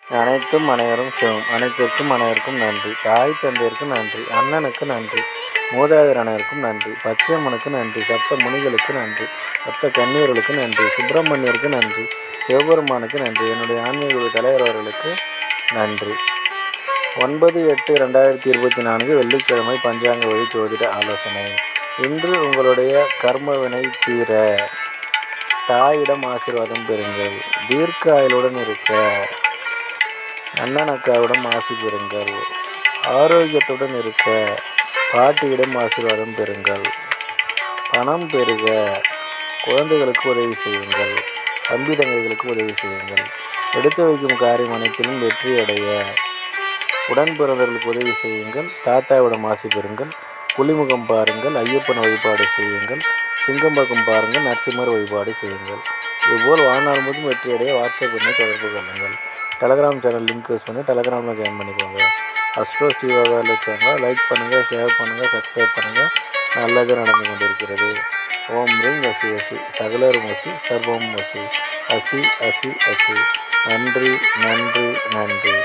அனைத்தும் அனைவரும் சிவம். அனைத்திற்கும் அனைவருக்கும் நன்றி. தாய் தந்தையருக்கு நன்றி. அண்ணனுக்கு நன்றி. மூதாதையர் அனைவருக்கும் நன்றி. பச்சையம்மனுக்கு நன்றி. சப்த முனிகளுக்கு நன்றி. சப்த கன்னியர்களுக்கு நன்றி. சுப்பிரமணியருக்கு நன்றி. சிவபெருமானுக்கு நன்றி. என்னுடைய ஆன்மீக தலைவர் அவர்களுக்கு நன்றி. 9/8/2024 வெள்ளிக்கிழமை பஞ்சாங்க வழி ஜோதிட ஆலோசனை. இன்று உங்களுடைய கர்மவினை தீர தாயிடம் ஆசீர்வாதம் பெறுங்கள். தீர்க்க ஆயுளுடன் இருக்க அண்ணன் அக்காவிடம் ஆசி பெறுங்கள். ஆரோக்கியத்துடன் இருக்க பாட்டியிடம் ஆசீர்வாதம் பெறுங்கள். பணம் பெறுக குழந்தைகளுக்கு உதவி செய்யுங்கள். தம்பி தங்கைகளுக்கு உதவி செய்யுங்கள். எடுத்து வைக்கும் காரியம் அனைத்திலும் வெற்றி அடைய உடன் பிறந்தவர்களுக்கு உதவி செய்யுங்கள். தாத்தாவிடம் ஆசி பெறுங்கள். புலிமுகம் பாருங்கள். ஐயப்பன் வழிபாடு செய்யுங்கள். சிங்கம்பக்கம் பாருங்கள். நரசிம்மர் வழிபாடு செய்யுங்கள். இதுபோல் வாழ்நாள் முழுவதும் வெற்றியடைய வாட்ஸ்அப் எண்ணை தொடர்பு கொள்ளுங்கள். டெலகிராம் சேனல் லிங்க் யூஸ் பண்ணி டெலகிராமில் ஜாயின் பண்ணிக்கோங்க. அஸ்ட்ரோ ஸ்ரீவாக சேனலை லைக் பண்ணுங்கள், ஷேர் பண்ணுங்கள், சப்ஸ்கிரைப் பண்ணுங்கள். நல்லது நடந்து கொண்டிருக்கிறது. ஓம் ரீங் அசி அசி சகலரும் அசி சர்வம் அசி அசி அசி அசி. நன்றி நன்றி நன்றி.